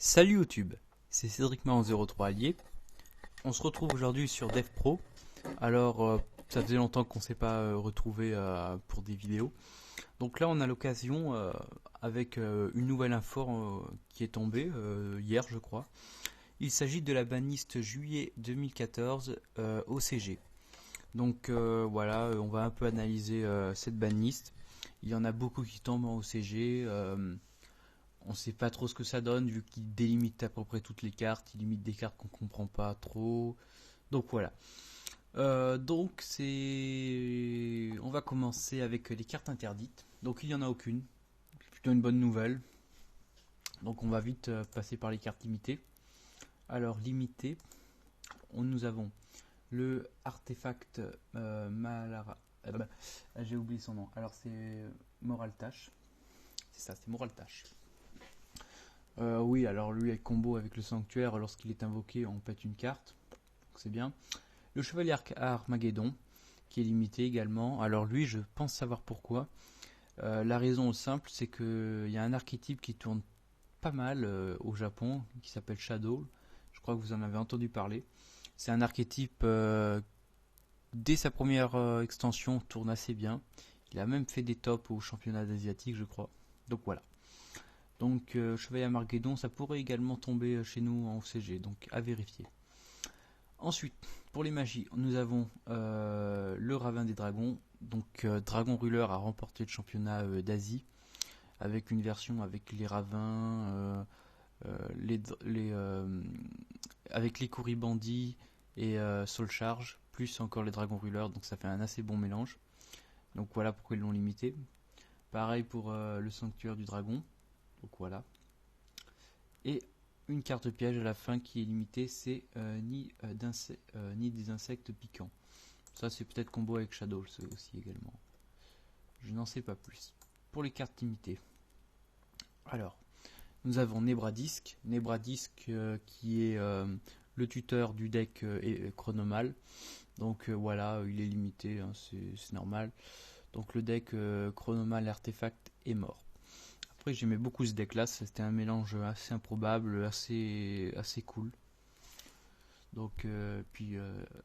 Salut YouTube, c'est Cédric Mahan03 Allier. On se retrouve aujourd'hui sur DevPro. Alors, ça faisait longtemps qu'on ne s'est pas retrouvé pour des vidéos. Donc là, on a l'occasion avec une nouvelle info qui est tombée hier, je crois. Il s'agit de la banlist juillet 2014 OCG. Donc voilà, on va un peu analyser cette banlist. Il y en a beaucoup qui tombent en OCG. On sait pas trop ce que ça donne vu qu'il délimite à peu près toutes les cartes, il limite des cartes qu'on comprend pas trop. Donc voilà. On va commencer avec les cartes interdites. Donc il y en a aucune. C'est plutôt une bonne nouvelle. Donc on va vite passer par les cartes limitées. Alors limitées, nous avons le artefact Malara. J'ai oublié son nom. Alors c'est Moraltash. C'est ça, c'est Moraltash. Oui, alors lui avec combo avec le sanctuaire, lorsqu'il est invoqué, on pète une carte. Donc c'est bien. Le chevalier Armageddon, qui est limité également. Alors lui, je pense savoir pourquoi. La raison simple, c'est qu'il y a un archétype qui tourne pas mal au Japon, qui s'appelle Shadow. Je crois que vous en avez entendu parler. C'est un archétype, dès sa première extension, tourne assez bien. Il a même fait des tops au championnat asiatique, je crois. Donc voilà. Donc Chevalier Armageddon, ça pourrait également tomber chez nous en OCG, donc à vérifier. Ensuite, pour les magies, nous avons le Ravin des Dragons. Donc Dragon Ruler a remporté le championnat d'Asie avec une version avec les ravins, avec les courribandis et Soul Charge, plus encore les Dragon Ruler, donc ça fait un assez bon mélange. Donc voilà pourquoi ils l'ont limité. Pareil pour le Sanctuaire du Dragon. Donc voilà. Et une carte piège à la fin qui est limitée, c'est ni des insectes piquants. Ça c'est peut-être combo avec Shadow aussi également. Je n'en sais pas plus. Pour les cartes limitées. Alors, nous avons Nebradisk. Nebradisk qui est le tuteur du deck Chronomal. Donc voilà, il est limité, hein, c'est normal. Donc le deck Chronomal Artefact est mort. Après j'aimais beaucoup ce deck là, c'était un mélange assez improbable, assez cool. Donc puis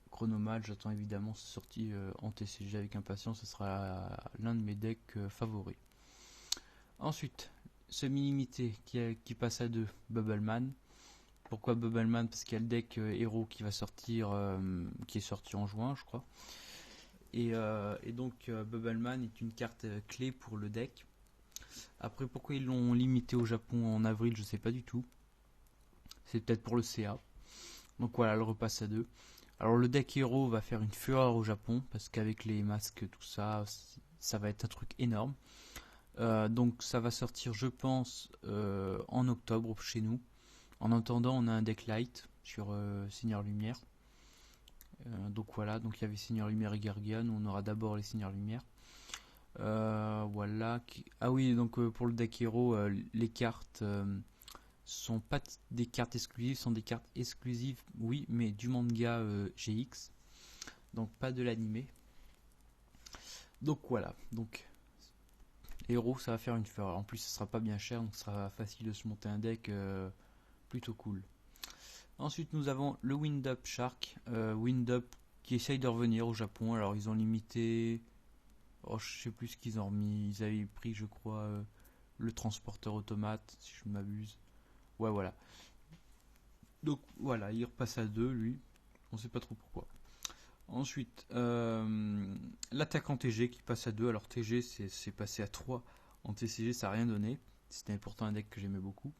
Chronomal, j'attends évidemment sa sortie en TCG avec impatience, ce sera l'un de mes decks favoris. Ensuite, semi-limité qui passe à 2, Bubbleman. Pourquoi Bubbleman? Parce qu'il y a le deck héros qui va sortir, qui est sorti en juin je crois. Et donc Bubbleman est une carte clé pour le deck. Après, pourquoi ils l'ont limité au Japon en avril, je sais pas du tout. C'est peut-être pour le CA. Donc voilà, elle repasse à 2. Alors le deck héros va faire une fureur au Japon, parce qu'avec les masques, tout ça, ça va être un truc énorme. Donc ça va sortir, je pense, en octobre chez nous. En attendant, on a un deck light sur Seigneur Lumière. Donc voilà, donc il y avait Seigneur Lumière et Gargan, on aura d'abord les Seigneurs Lumière. Voilà. Ah oui, donc pour le deck héros, les cartes sont pas des cartes exclusives, sont des cartes exclusives, oui, mais du manga GX, donc pas de l'animé. Donc voilà, donc héros, ça va faire une fureur. En plus, ça sera pas bien cher, donc ce sera facile de se monter un deck plutôt cool. Ensuite, nous avons le Wind Up Shark, Wind Up qui essaye de revenir au Japon. Alors, ils ont limité. Oh, je sais plus ce qu'ils ont remis. Ils avaient pris, je crois, le transporteur automate, si je ne m'abuse. Ouais, voilà. Donc voilà, il repasse à 2, lui. On sait pas trop pourquoi. Ensuite, l'attaquant TG qui passe à 2. Alors TG, c'est passé à 3. En TCG, ça n'a rien donné. C'était pourtant un deck que j'aimais beaucoup.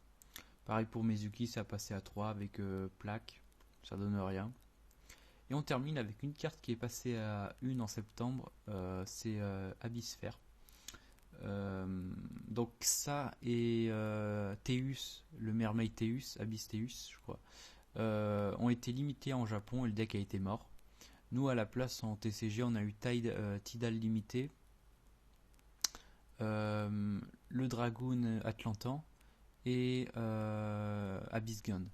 Pareil pour Mezuki, ça a passé à 3 avec plaque. Ça donne rien. Et on termine avec une carte qui est passée à 1 en septembre. C'est Abyssphère. Donc ça et Teus, le Mermaid Teus, Abyss Teus, je crois, ont été limités en Japon et le deck a été mort. Nous à la place en TCG on a eu Tidal limité, le Dragoon Atlantan et Abyss Gun.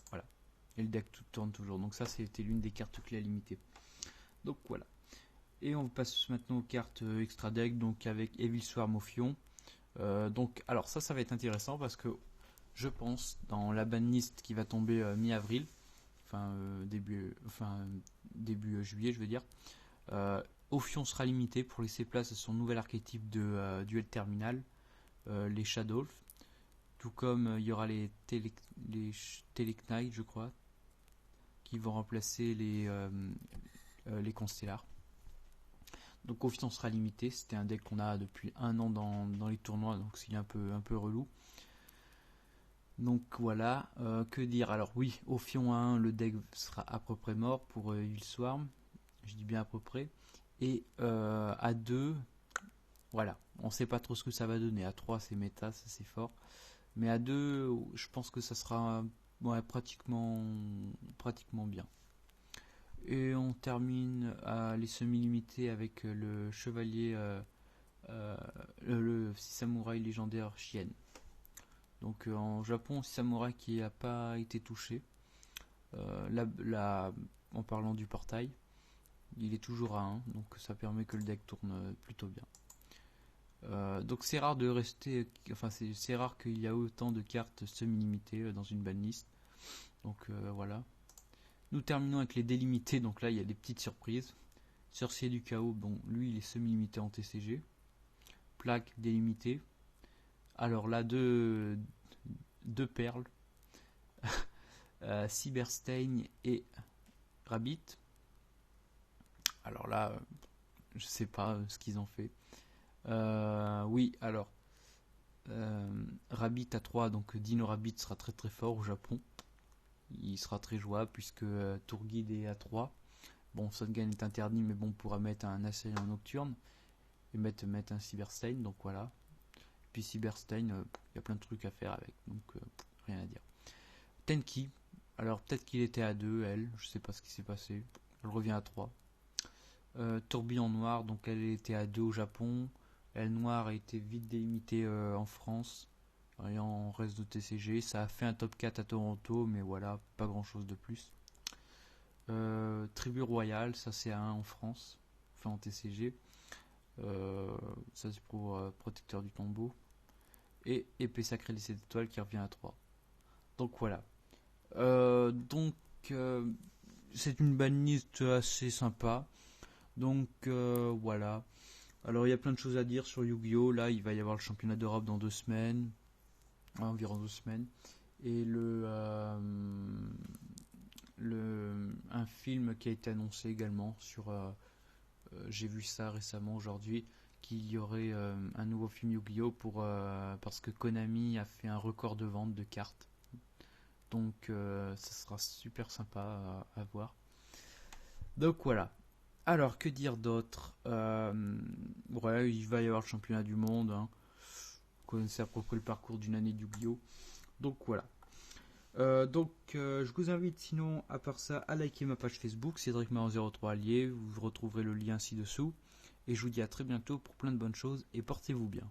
Voilà. Et le deck tout tourne toujours. Donc ça c'était l'une des cartes clés à limiter. Donc voilà. Et on passe maintenant aux cartes extra deck, donc avec Evil Swarm Ophion. Donc alors ça va être intéressant parce que je pense, dans la banlist qui va tomber mi-avril, début juillet, je veux dire. Ophion sera limité pour laisser place à son nouvel archétype de duel terminal, les Shadows. Tout comme il y aura les Teleknight, je crois, qui vont remplacer les Constellars. Donc Ophion sera limité. C'était un deck qu'on a depuis un an dans les tournois, donc c'est un peu relou. Donc voilà, que dire. Alors oui, Ophion à 1, le deck sera à peu près mort pour Swarm. Je dis bien à peu près. Et à 2, voilà, on sait pas trop ce que ça va donner. À 3, c'est méta, ça c'est fort. Mais à 2, je pense que ça sera pratiquement bien. Et on termine les semi-limités avec le chevalier, le samouraï légendaire Chien. Donc en Japon, samouraï qui n'a pas été touché. En parlant du portail, il est toujours à 1, donc ça permet que le deck tourne plutôt bien. Donc c'est rare de rester, c'est rare qu'il y a autant de cartes semi-limitées dans une banlist. Donc voilà. Nous terminons avec les délimités, donc là il y a des petites surprises. Sorcier du chaos, bon lui il est semi-limité en TCG. Plaque délimitée. Alors là deux perles. Cyberstain et Rabbit. Alors là, je sais pas ce qu'ils ont fait. Oui, alors Rabbit à 3, donc Dino Rabbit sera très très fort au Japon. Il sera très jouable puisque Tour Guide est à 3. Bon, Sungan est interdit, mais bon, on pourra mettre un assaillant nocturne et mettre un Cyberstain, donc voilà. Puis Cyberstain, il y a plein de trucs à faire avec, donc rien à dire. Tenki, alors peut-être qu'il était à 2, elle, je sais pas ce qui s'est passé. Elle revient à 3. Tourbillon noir, donc elle était à 2 au Japon. Elle noire a été vite délimitée en France. Rien en reste de TCG. Ça a fait un top 4 à Toronto, mais voilà, pas grand chose de plus. Tribu Royale, ça c'est à 1 en France, enfin en TCG. Ça c'est pour Protecteur du Tombeau. Et Épée Sacrée des 7 étoiles qui revient à 3. Donc voilà. C'est une banlist assez sympa. Donc voilà. Alors il y a plein de choses à dire sur Yu-Gi-Oh! Là il va y avoir le championnat d'Europe dans 2 semaines. Environ 2 semaines. Et un film qui a été annoncé également sur j'ai vu ça récemment aujourd'hui, qu'il y aurait un nouveau film Yu-Gi-Oh! Parce que Konami a fait un record de vente de cartes. Donc ça sera super sympa à voir. Donc voilà. Alors que dire d'autre, ouais, il va y avoir le championnat du monde, hein. Vous connaissez à peu près le parcours d'une année du Yu-Gi-Oh! Donc voilà. Je vous invite sinon à part ça à liker ma page Facebook Cédric Marin 03 Allier, vous retrouverez le lien ci-dessous et je vous dis à très bientôt pour plein de bonnes choses et portez-vous bien.